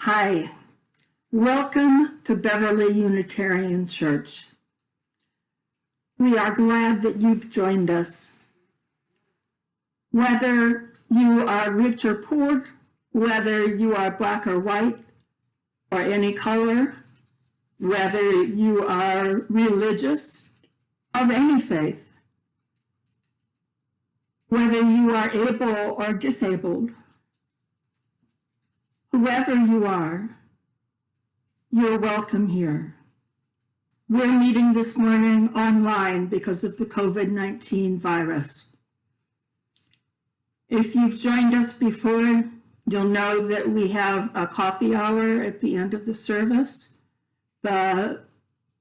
Hi, welcome to Beverly Unitarian Church. We are glad that you've joined us. Whether you are rich or poor, whether you are black or white, or any color, whether you are religious, of any faith, whether you are able or disabled, whoever you are, you're welcome here. We're meeting this morning online because of the COVID-19 virus. If you've joined us before, you'll know that we have a coffee hour at the end of the service, and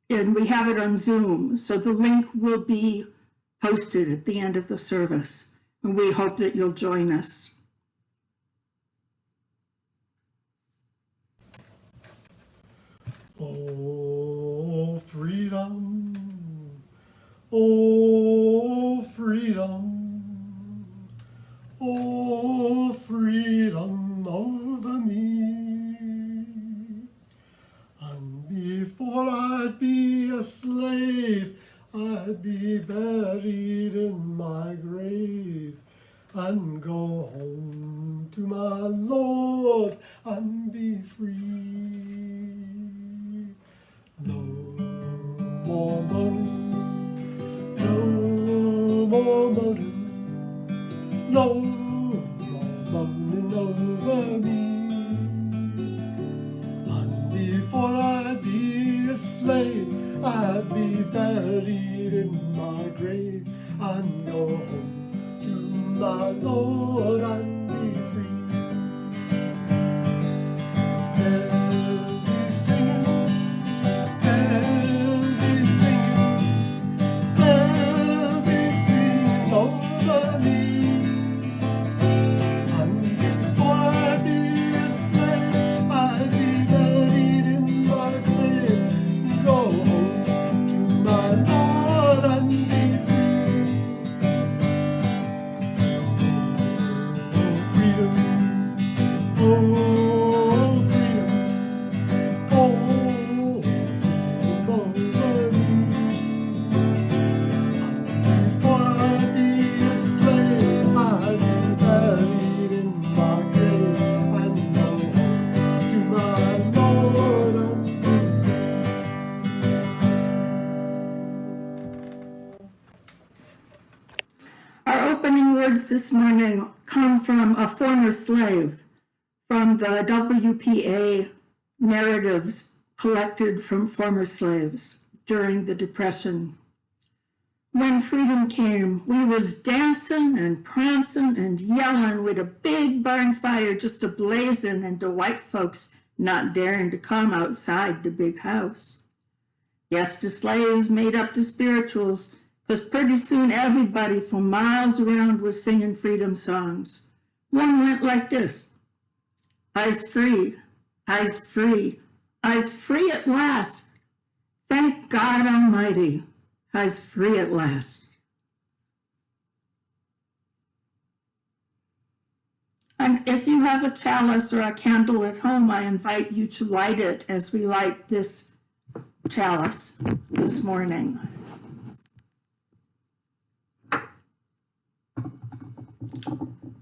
we have it on Zoom, so the link will be posted at the end of the service, and we hope that you'll join us. Oh, freedom, oh, freedom, oh, freedom over me. And before I'd be a slave, I'd be buried in my grave and go home to my Lord and be free. No more moaning, no more moaning, no more moaning over me. And before I'd be a slave, I'd be buried in my grave and go home to my Lord and be free. This morning come from a former slave, from the WPA narratives collected from former slaves during the Depression. When freedom came, we was dancing and prancing and yelling with a big barn fire just a-blazing and the white folks not daring to come outside the big house. Yes, the slaves made up the spirituals, because pretty soon everybody for miles around was singing freedom songs. One went like this: I's free, I's free, I's free at last. Thank God Almighty, I's free at last. And if you have a chalice or a candle at home, I invite you to light it as we light this chalice this morning.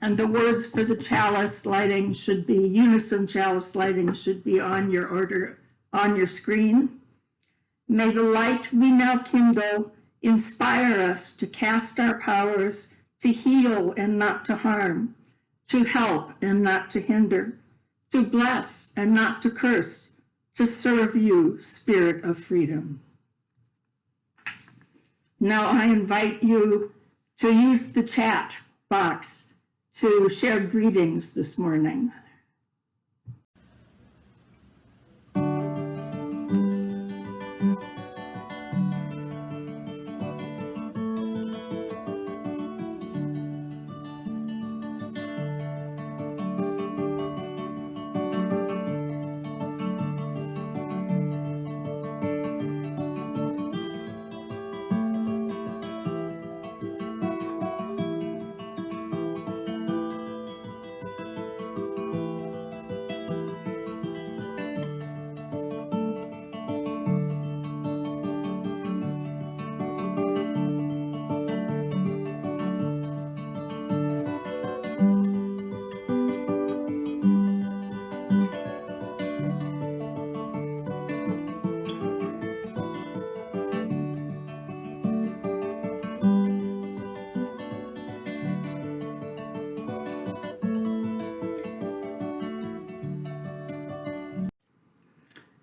And the words for the chalice lighting should be, unison chalice lighting should be on your screen. May the light we now kindle inspire us to cast our powers, to heal and not to harm, to help and not to hinder, to bless and not to curse, to serve you, Spirit of freedom. Now I invite you to use the chat box to share greetings this morning.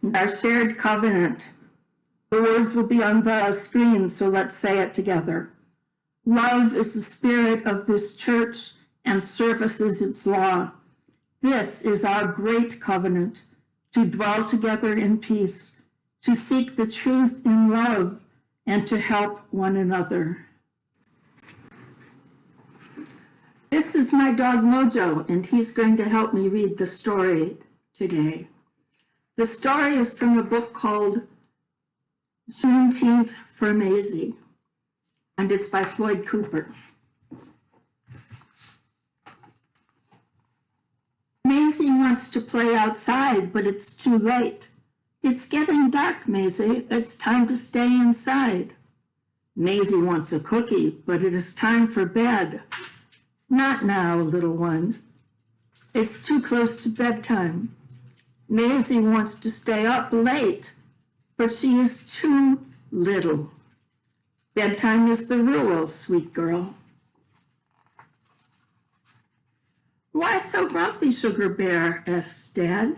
and our shared covenant. The words will be on the screen, so let's say it together. Love is the spirit of this church, and service is its law. This is our great covenant, to dwell together in peace, to seek the truth in love, and to help one another. This is my dog Mojo, and he's going to help me read the story today. The story is from a book called Juneteenth for Maisie, and it's by Floyd Cooper. Maisie wants to play outside, but it's too late. It's getting dark, Maisie. It's time to stay inside. Maisie wants a cookie, but it is time for bed. Not now, little one. It's too close to bedtime. Maisie wants to stay up late, but she is too little. Bedtime is the rule, sweet girl. Why so grumpy, Sugar Bear? asks Dad.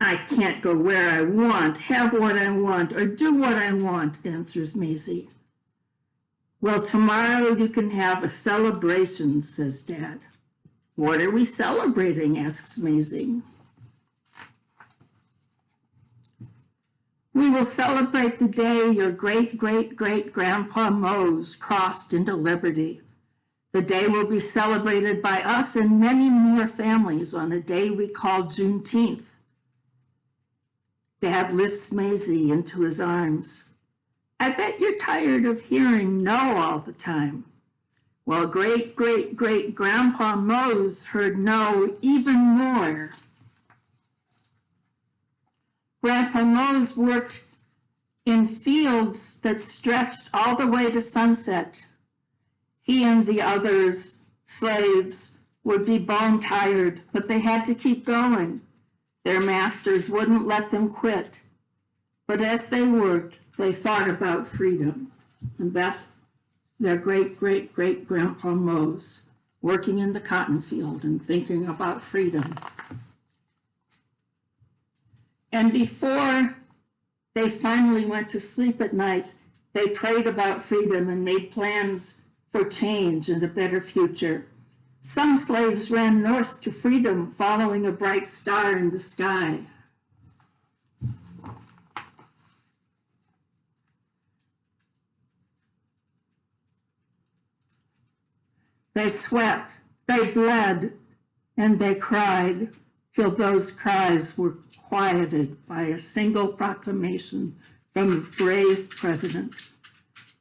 I can't go where I want, have what I want, or do what I want, answers Maisie. Well, tomorrow you can have a celebration, says Dad. What are we celebrating? asks Maisie. We will celebrate the day your great-great-great-grandpa Mose crossed into liberty. The day will be celebrated by us and many more families on a day we call Juneteenth. Dad lifts Maisie into his arms. I bet you're tired of hearing no all the time. Well, great-great-great-grandpa Mose heard no even more. Grandpa Mose worked in fields that stretched all the way to sunset. He and the others, slaves, would be bone tired, but they had to keep going. Their masters wouldn't let them quit. But as they worked, they thought about freedom. And that's their great-great-great-grandpa Mose, working in the cotton field and thinking about freedom. And before they finally went to sleep at night, they prayed about freedom and made plans for change and a better future. Some slaves ran north to freedom, following a bright star in the sky. They sweat, they bled, and they cried till those cries were quieted by a single proclamation from a brave president.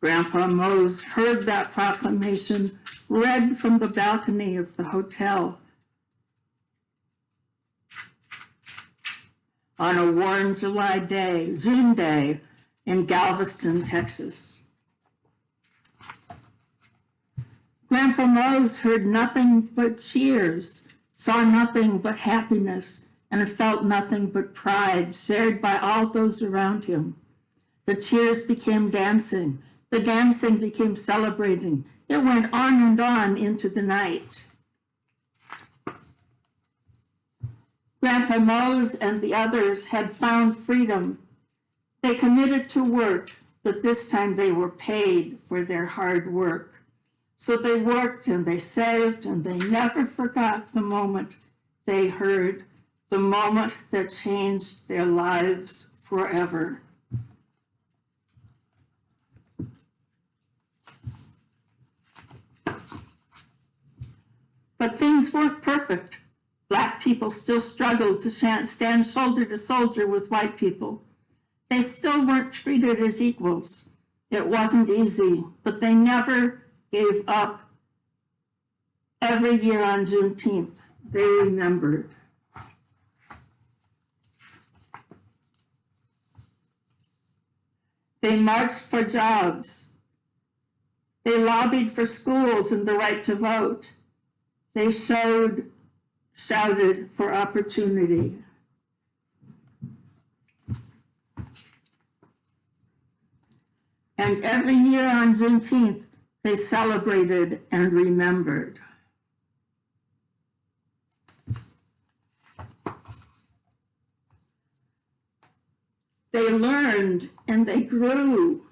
Grandpa Mose heard that proclamation read from the balcony of the hotel on a warm July day, June day, in Galveston, Texas. Grandpa Mose heard nothing but cheers, saw nothing but happiness, and felt nothing but pride shared by all those around him. The cheers became dancing. The dancing became celebrating. It went on and on into the night. Grandpa Mose and the others had found freedom. They committed to work, but this time they were paid for their hard work. So they worked and they saved, and they never forgot the moment they heard, the moment that changed their lives forever. But things weren't perfect. Black people still struggled to stand shoulder to shoulder with white people. They still weren't treated as equals. It wasn't easy, but they never gave up. Every year on Juneteenth, they remembered. They marched for jobs. They lobbied for schools and the right to vote. They shouted for opportunity. And every year on Juneteenth, they celebrated and remembered. They learned and they grew.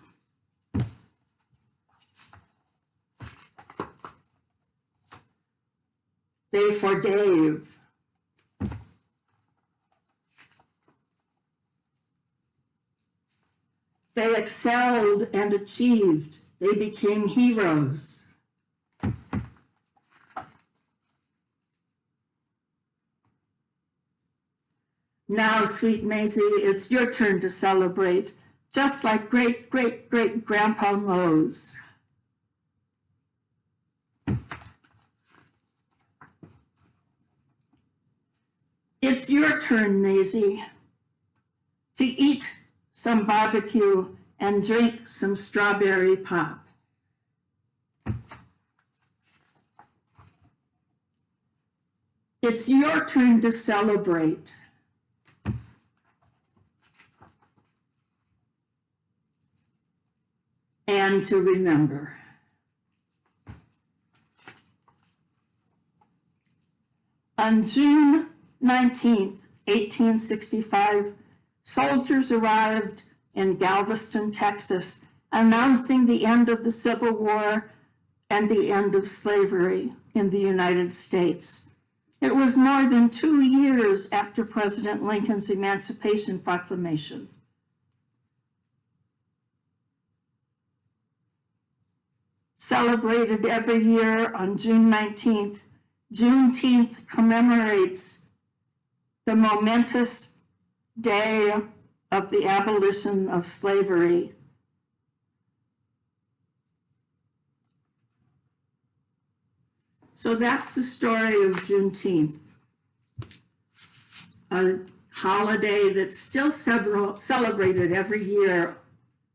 They forgave. They excelled and achieved. They became heroes. Now, sweet Maisie, it's your turn to celebrate, just like great-great-great-grandpa Mose. It's your turn, Maisie, to eat some barbecue and drink some strawberry pop. It's your turn to celebrate. And to remember. On June 19th, 1865, soldiers arrived in Galveston, Texas, announcing the end of the Civil War and the end of slavery in the United States. It was more than 2 years after President Lincoln's Emancipation Proclamation. Celebrated every year on June 19th, Juneteenth commemorates the momentous day of the abolition of slavery. So that's the story of Juneteenth, a holiday that's still celebrated every year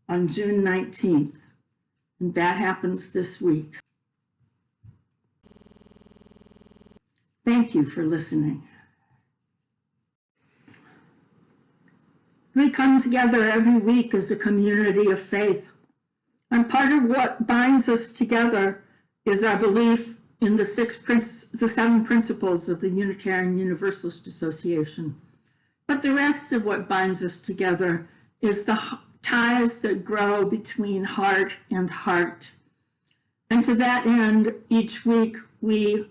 on June 19th. And that happens this week. Thank you for listening. We come together every week as a community of faith. And part of what binds us together is our belief in the 7 principles of the Unitarian Universalist Association. But the rest of what binds us together is the ties that grow between heart and heart. And to that end, each week we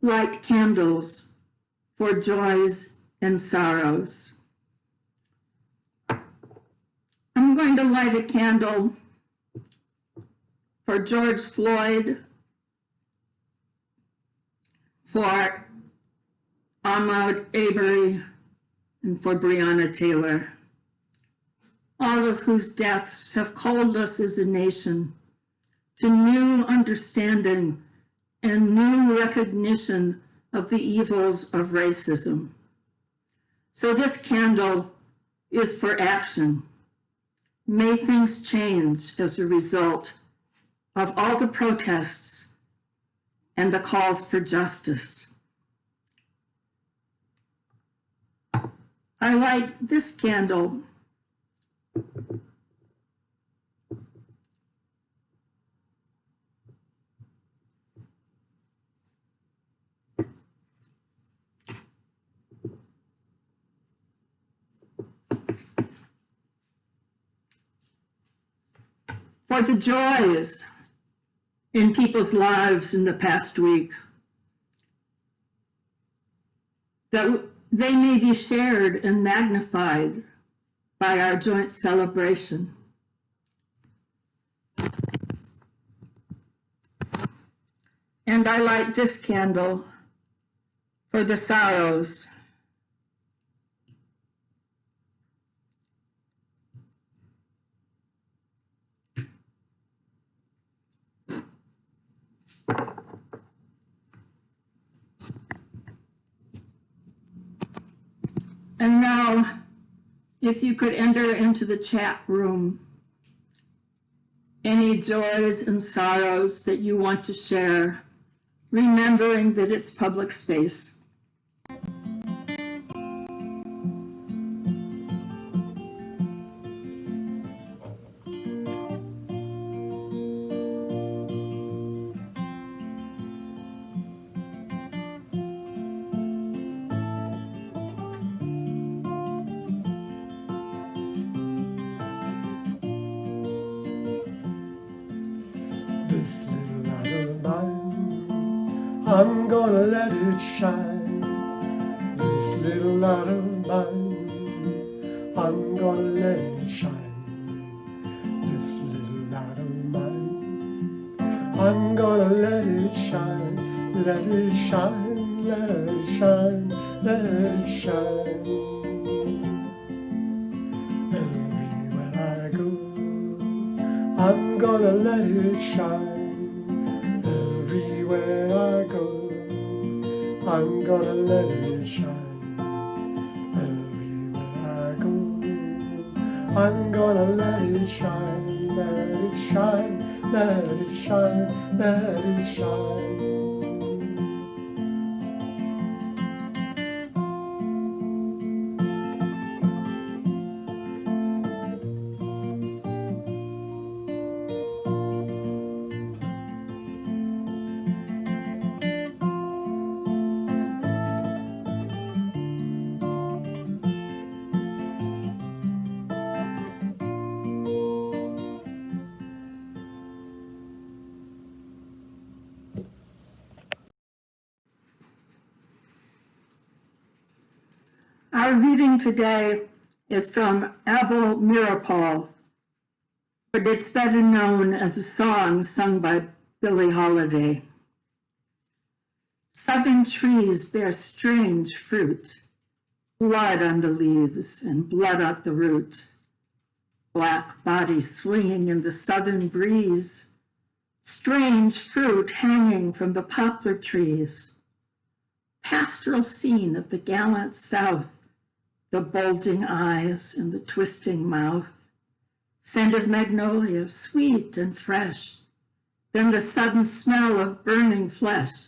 light candles for joys and sorrows. I'm going to light a candle for George Floyd, for Ahmaud Arbery, and for Breonna Taylor, all of whose deaths have called us as a nation to new understanding and new recognition of the evils of racism. So this candle is for action. May things change as a result of all the protests and the calls for justice. I light this candle for the joys in people's lives in the past week, that they may be shared and magnified by our joint celebration. And I light this candle for the sorrows. And now, if you could enter into the chat room any joys and sorrows that you want to share, remembering that it's public space. let it shine. This little light of mine, I'm gonna let it shine. This little light of mine, I'm gonna let it shine. Let it shine, let it shine, let it shine. Everywhere I go, I'm gonna let it shine. Everywhere I go, I'm gonna let it shine. Everywhere I go, I'm gonna let it shine. Let it shine, let it shine, let it shine. Our reading today is from Abel Mirapol, but it's better known as a song sung by Billie Holiday. Southern trees bear strange fruit, blood on the leaves and blood at the root. Black bodies swinging in the southern breeze, strange fruit hanging from the poplar trees. Pastoral scene of the gallant South, the bulging eyes and the twisting mouth. Scent of magnolia, sweet and fresh, then the sudden smell of burning flesh.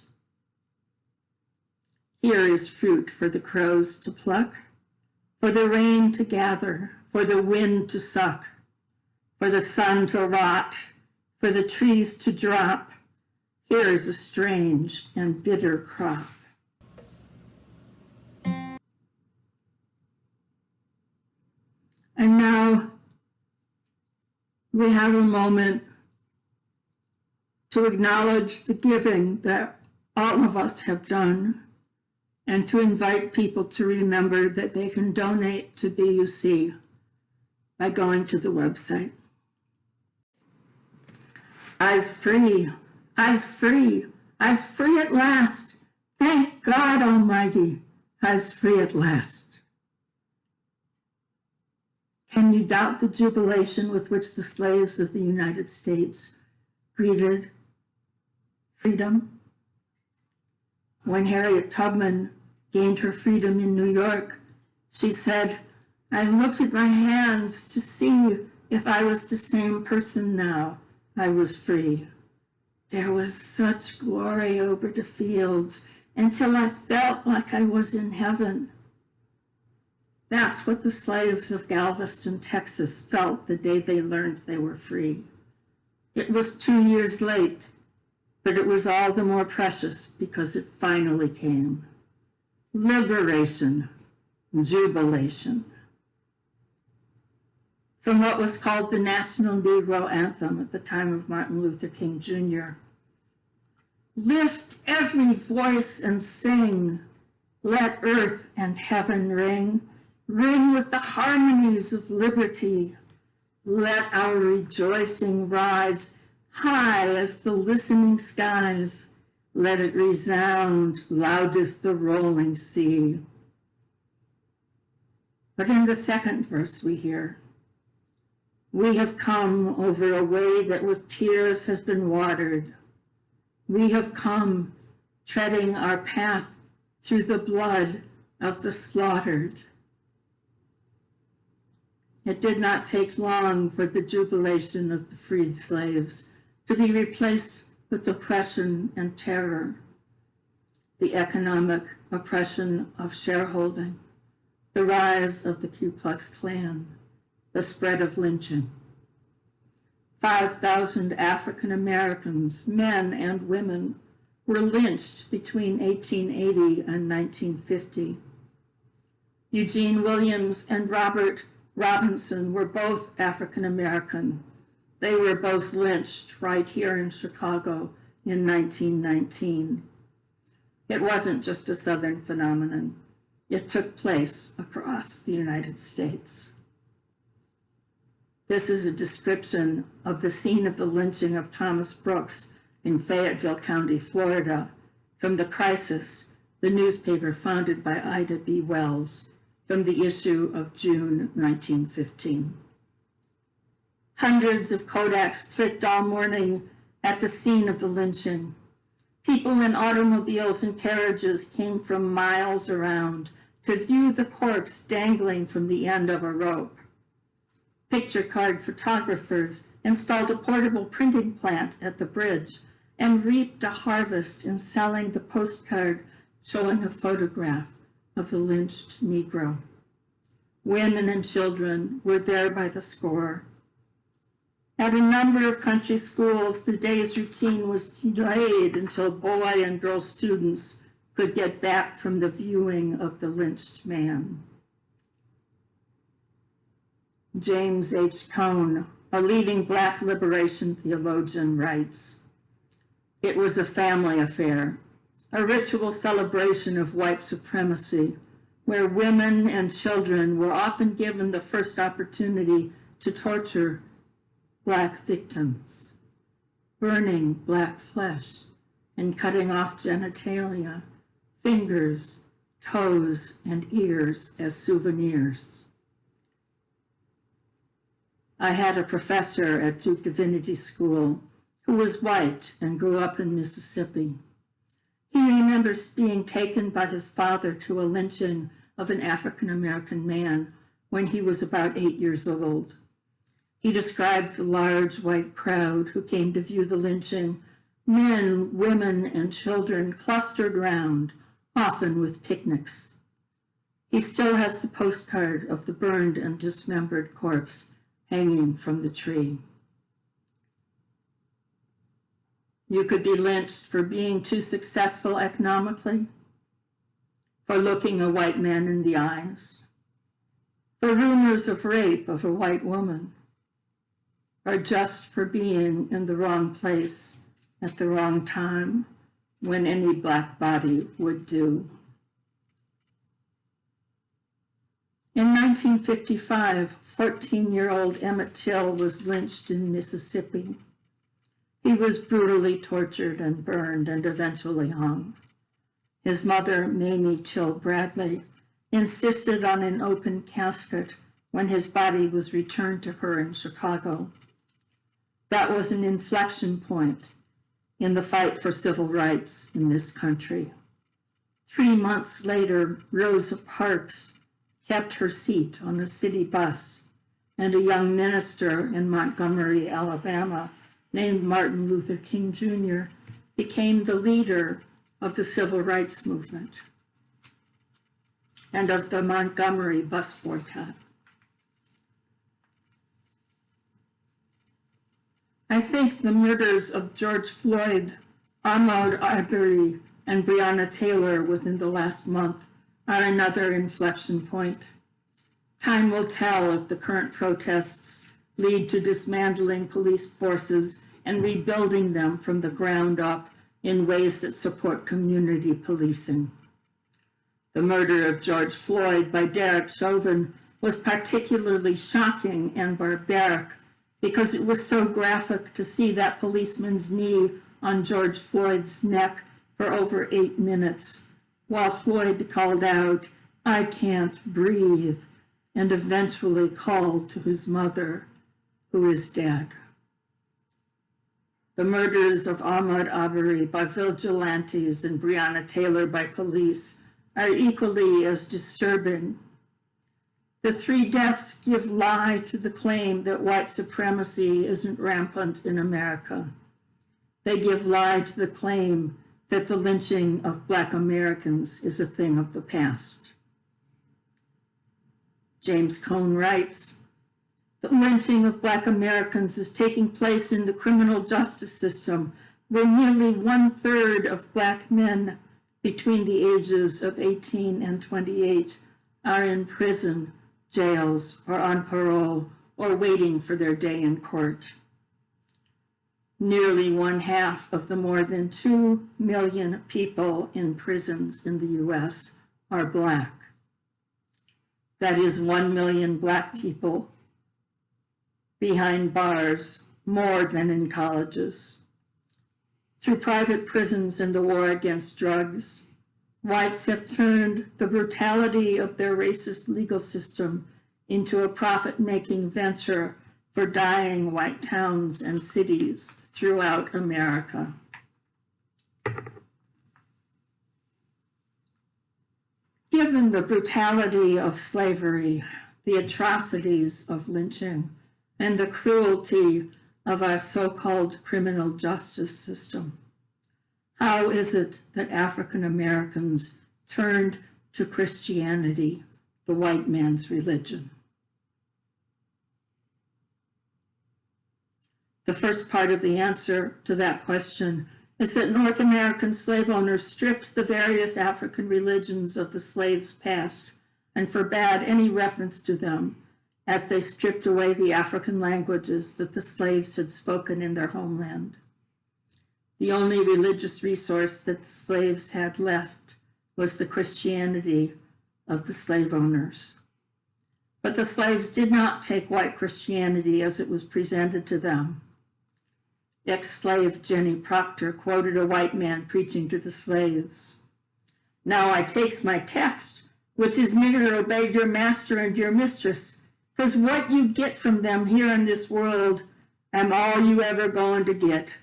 Here is fruit for the crows to pluck, for the rain to gather, for the wind to suck, for the sun to rot, for the trees to drop. Here is a strange and bitter crop. And now we have a moment to acknowledge the giving that all of us have done and to invite people to remember that they can donate to BUC by going to the website. Eyes free, eyes free, eyes free at last. Thank God Almighty, eyes free at last. Can you doubt the jubilation with which the slaves of the United States greeted freedom? When Harriet Tubman gained her freedom in New York, she said, "I looked at my hands to see if I was the same person now. I was free. There was such glory over the fields until I felt like I was in heaven." That's what the slaves of Galveston, Texas felt the day they learned they were free. It was 2 years late, but it was all the more precious because it finally came. Liberation, jubilation. From what was called the National Negro Anthem at the time of Martin Luther King Jr. Lift every voice and sing, let earth and heaven ring. Ring with the harmonies of liberty. Let our rejoicing rise high as the listening skies. Let it resound loud as the rolling sea. But in the second verse we hear, we have come over a way that with tears has been watered. We have come treading our path through the blood of the slaughtered. It did not take long for the jubilation of the freed slaves to be replaced with oppression and terror, the economic oppression of shareholding, the rise of the Ku Klux Klan, the spread of lynching. 5,000 African Americans, men and women, were lynched between 1880 and 1950. Eugene Williams and Robert Robinson were both African American. They were both lynched right here in Chicago in 1919. It wasn't just a Southern phenomenon. It took place across the United States. This is a description of the scene of the lynching of Thomas Brooks in Fayetteville County, Florida, from The Crisis, the newspaper founded by Ida B. Wells, from the issue of June 1915. Hundreds of Kodaks clicked all morning at the scene of the lynching. People in automobiles and carriages came from miles around to view the corpse dangling from the end of a rope. Picture card photographers installed a portable printing plant at the bridge and reaped a harvest in selling the postcard showing a photograph of the lynched Negro. Women and children were there by the score. At a number of country schools, the day's routine was delayed until boy and girl students could get back from the viewing of the lynched man. James H. Cone, a leading Black liberation theologian, writes, "It was a family affair, a ritual celebration of white supremacy, where women and children were often given the first opportunity to torture Black victims, burning Black flesh and cutting off genitalia, fingers, toes, and ears as souvenirs." I had a professor at Duke Divinity School who was white and grew up in Mississippi. He remembers being taken by his father to a lynching of an African-American man when he was about 8 years old. He described the large white crowd who came to view the lynching, men, women, and children clustered round, often with picnics. He still has the postcard of the burned and dismembered corpse hanging from the tree. You could be lynched for being too successful economically, for looking a white man in the eyes, for rumors of rape of a white woman, or just for being in the wrong place at the wrong time when any Black body would do. In 1955, 14-year-old Emmett Till was lynched in Mississippi. He was brutally tortured and burned and eventually hung. His mother, Mamie Till Bradley, insisted on an open casket when his body was returned to her in Chicago. That was an inflection point in the fight for civil rights in this country. 3 months later, Rosa Parks kept her seat on a city bus, and a young minister in Montgomery, Alabama, named Martin Luther King Jr., became the leader of the civil rights movement and of the Montgomery bus boycott. I think the murders of George Floyd, Ahmaud Arbery, and Breonna Taylor within the last month are another inflection point. Time will tell if the current protests lead to dismantling police forces and rebuilding them from the ground up in ways that support community policing. The murder of George Floyd by Derek Chauvin was particularly shocking and barbaric because it was so graphic to see that policeman's knee on George Floyd's neck for over 8 minutes, while Floyd called out, "I can't breathe," and eventually called to his mother, who is dead. The murders of Ahmaud Arbery by vigilantes and Breonna Taylor by police are equally as disturbing. The 3 deaths give lie to the claim that white supremacy isn't rampant in America. They give lie to the claim that the lynching of Black Americans is a thing of the past. James Cone writes, "The lynching of Black Americans is taking place in the criminal justice system, where nearly 1/3 of Black men between the ages of 18 and 28 are in prison, jails, or on parole, or waiting for their day in court. Nearly 1/2 of the more than 2 million people in prisons in the U.S. are Black. That is 1 million Black people behind bars, more than in colleges. Through private prisons and the war against drugs, whites have turned the brutality of their racist legal system into a profit-making venture for dying white towns and cities throughout America. Given the brutality of slavery, the atrocities of lynching, and the cruelty of our so-called criminal justice system, how is it that African Americans turned to Christianity, the white man's religion? The first part of the answer to that question is that North American slave owners stripped the various African religions of the slaves' past and forbade any reference to them, as they stripped away the African languages that the slaves had spoken in their homeland. The only religious resource that the slaves had left was the Christianity of the slave owners. But the slaves did not take white Christianity as it was presented to them. Ex-slave Jenny Proctor quoted a white man preaching to the slaves. "Now I takes my text, which is nigger obey your master and your mistress, because what you get from them here in this world am all you ever going to get,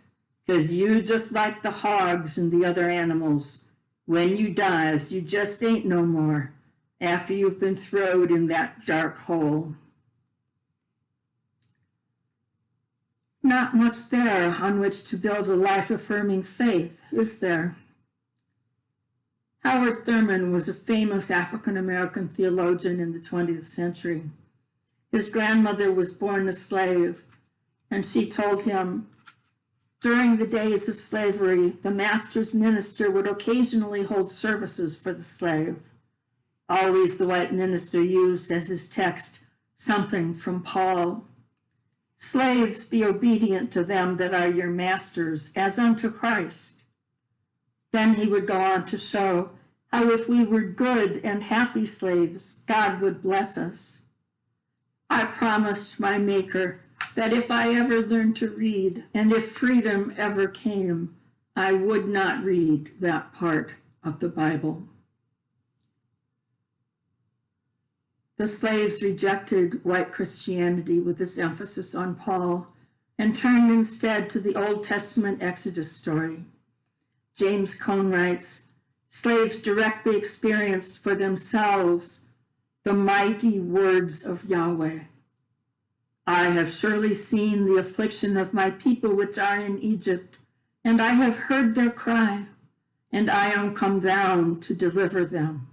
because you just like the hogs and the other animals. When you dies, you just ain't no more after you've been throwed in that dark hole." Not much there on which to build a life-affirming faith, is there? Howard Thurman was a famous African-American theologian in the 20th century. His grandmother was born a slave, and she told him, during the days of slavery, the master's minister would occasionally hold services for the slave. Always the white minister used as his text something from Paul. "Slaves, be obedient to them that are your masters, as unto Christ." Then he would go on to show how if we were good and happy slaves, God would bless us. I promised my Maker that if I ever learned to read, and if freedom ever came, I would not read that part of the Bible. The slaves rejected white Christianity with its emphasis on Paul and turned instead to the Old Testament Exodus story. James Cone writes, "Slaves directly experienced for themselves the mighty words of Yahweh. I have surely seen the affliction of my people which are in Egypt, and I have heard their cry, and I am come down to deliver them."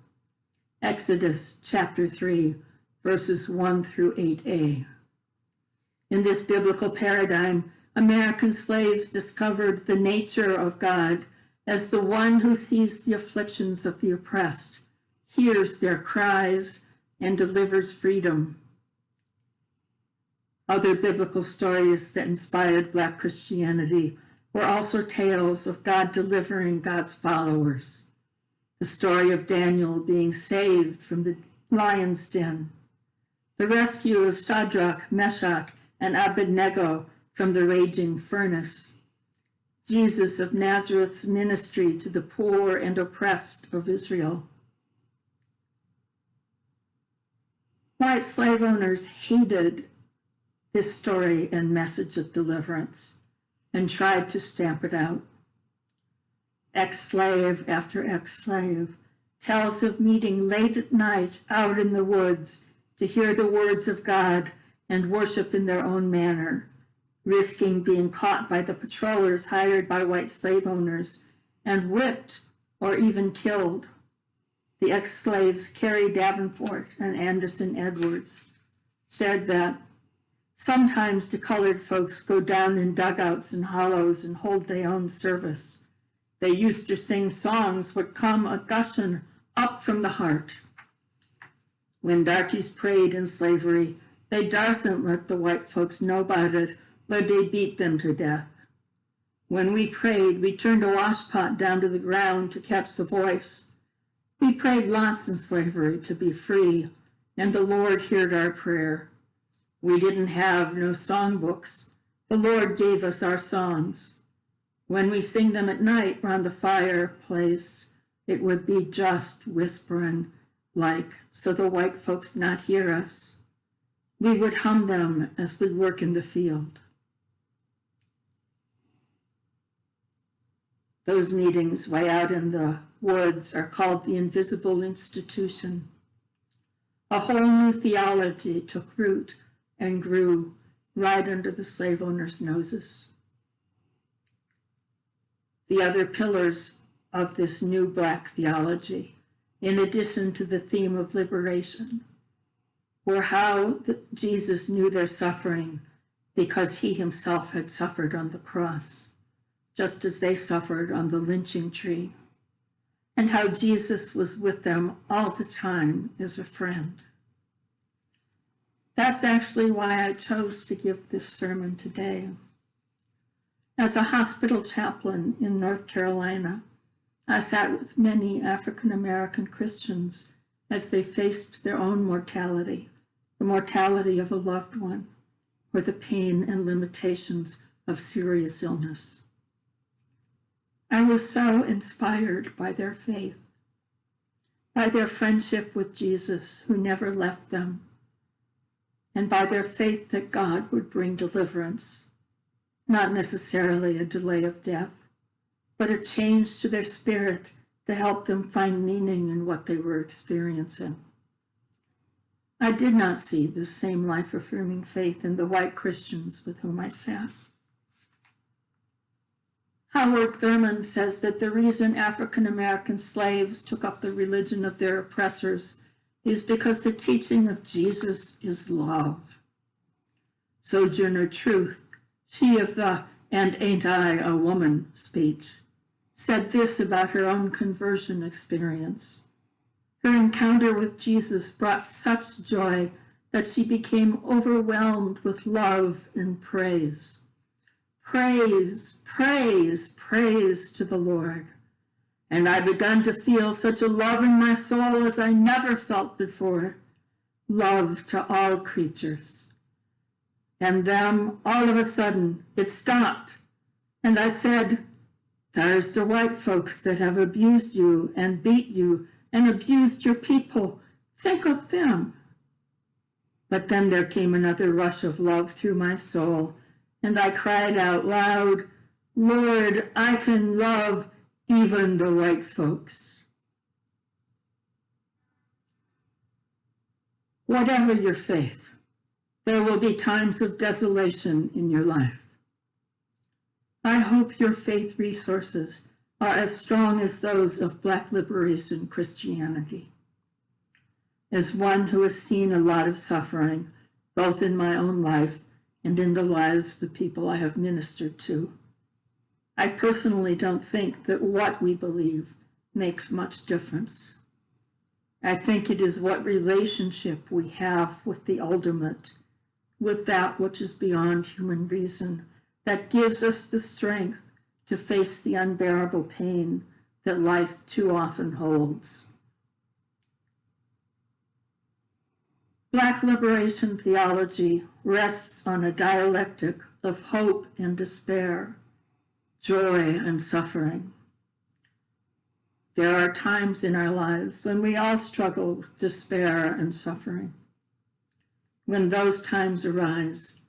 Exodus chapter 3, verses 1 through 8a. In this biblical paradigm, American slaves discovered the nature of God as the one who sees the afflictions of the oppressed, hears their cries, and delivers freedom. Other biblical stories that inspired Black Christianity were also tales of God delivering God's followers. The story of Daniel being saved from the lion's den, the rescue of Shadrach, Meshach, and Abednego from the raging furnace, Jesus of Nazareth's ministry to the poor and oppressed of Israel. White slave owners hated this story and message of deliverance and tried to stamp it out. Ex-slave after ex-slave tells of meeting late at night out in the woods to hear the words of God and worship in their own manner, risking being caught by the patrollers hired by white slave owners and whipped or even killed. The ex-slaves Carrie Davenport and Anderson Edwards said that sometimes the colored folks go down in dugouts and hollows and hold their own service. They used to sing songs would come a gushing up from the heart. When darkies prayed in slavery, they darsn't let the white folks know about it, but they beat them to death. When we prayed, we turned a washpot down to the ground to catch the voice. We prayed lots in slavery to be free, and the Lord heard our prayer. We didn't have no songbooks. The Lord gave us our songs. When we sing them at night round the fireplace, it would be just whispering, like, so the white folks not hear us. We would hum them as we work in the field. Those meetings way out in the woods are called the invisible institution. A whole new theology took root and grew right under the slave owners' noses. The other pillars of this new Black theology, in addition to the theme of liberation, were how Jesus knew their suffering because he himself had suffered on the cross, just as they suffered on the lynching tree, and how Jesus was with them all the time as a friend. That's actually why I chose to give this sermon today. As a hospital chaplain in North Carolina, I sat with many African American Christians as they faced their own mortality, the mortality of a loved one, or the pain and limitations of serious illness. I was so inspired by their faith, by their friendship with Jesus, who never left them, and by their faith that God would bring deliverance, not necessarily a delay of death, but a change to their spirit to help them find meaning in what they were experiencing. I did not see this same life-affirming faith in the white Christians with whom I sat. Howard Thurman says that the reason African American slaves took up the religion of their oppressors is because the teaching of Jesus is love. Sojourner Truth, she of the "and ain't I a woman" speech, said this about her own conversion experience. Her encounter with Jesus brought such joy that she became overwhelmed with love and praise. Praise, praise, praise to the Lord. And I begun to feel such a love in my soul as I never felt before. Love to all creatures. And then, all of a sudden, it stopped. And I said, "There's the white folks that have abused you and beat you and abused your people. Think of them." But then there came another rush of love through my soul, and I cried out loud, "Lord, I can love even the white folks." Whatever your faith, there will be times of desolation in your life. I hope your faith resources are as strong as those of Black liberation Christianity. As one who has seen a lot of suffering, both in my own life and in the lives of the people I have ministered to, I personally don't think that what we believe makes much difference. I think it is what relationship we have with the ultimate, with that which is beyond human reason, that gives us the strength to face the unbearable pain that life too often holds. Black liberation theology rests on a dialectic of hope and despair, joy and suffering. There are times in our lives when we all struggle with despair and suffering. When those times arise,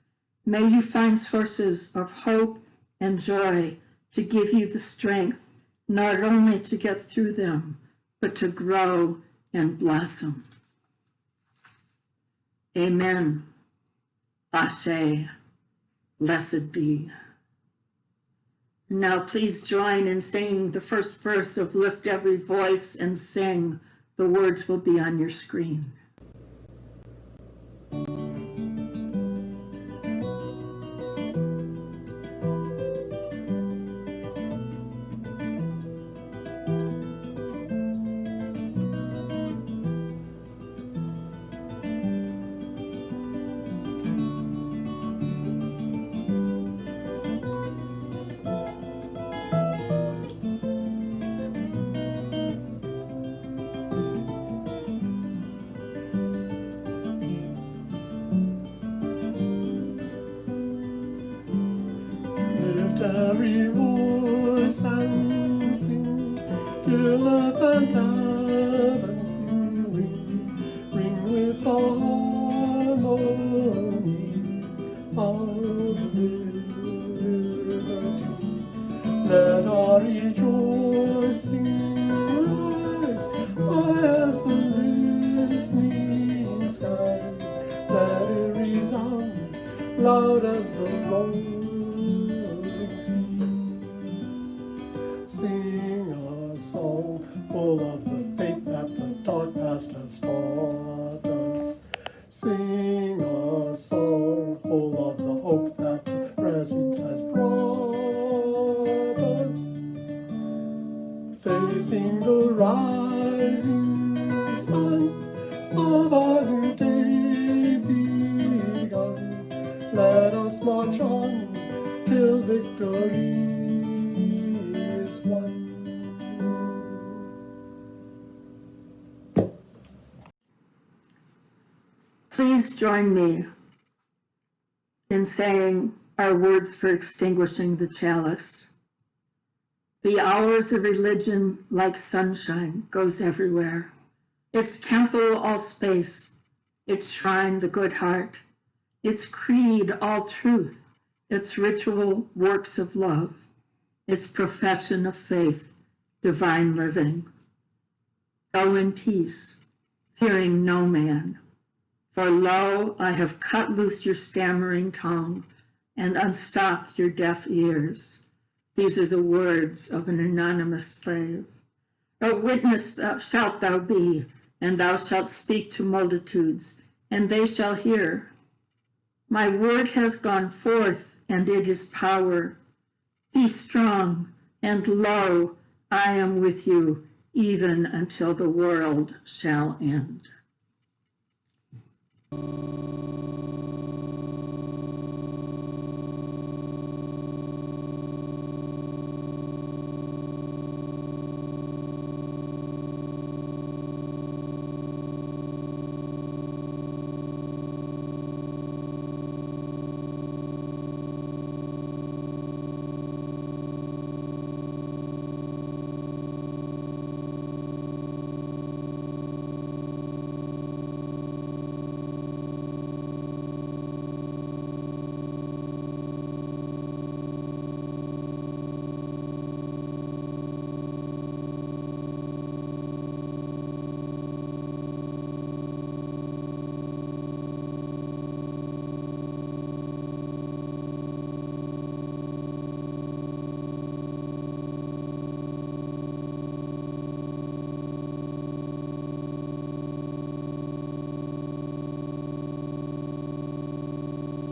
may you find sources of hope and joy to give you the strength not only to get through them, but to grow and blossom. Amen. Ashe. Blessed be. Now please join in singing the first verse of Lift Every Voice and Sing. The words will be on your screen. merry voice and sing till earth and heaven ring with the harmonies of liberty. Let our rejoicing rise high as the listening skies. Let it resound loud as the rolling sea. Sing a song full of the faith that the dark past has taught us. Sing a song full of the hope that the present has brought us. Facing the rising sun of our new day begun, let us march on till victory is won. Please join me in saying our words for extinguishing the chalice. The hours of religion, like sunshine, goes everywhere. Its temple, all space. Its shrine, the good heart. Its creed, all truth. Its ritual, works of love. Its profession of faith, divine living. Go in peace, fearing no man. For lo, I have cut loose your stammering tongue and unstopped your deaf ears. These are the words of an anonymous slave. A witness shalt thou be, and thou shalt speak to multitudes, and they shall hear. My word has gone forth, and it is power. Be strong, and lo, I am with you, even until the world shall end.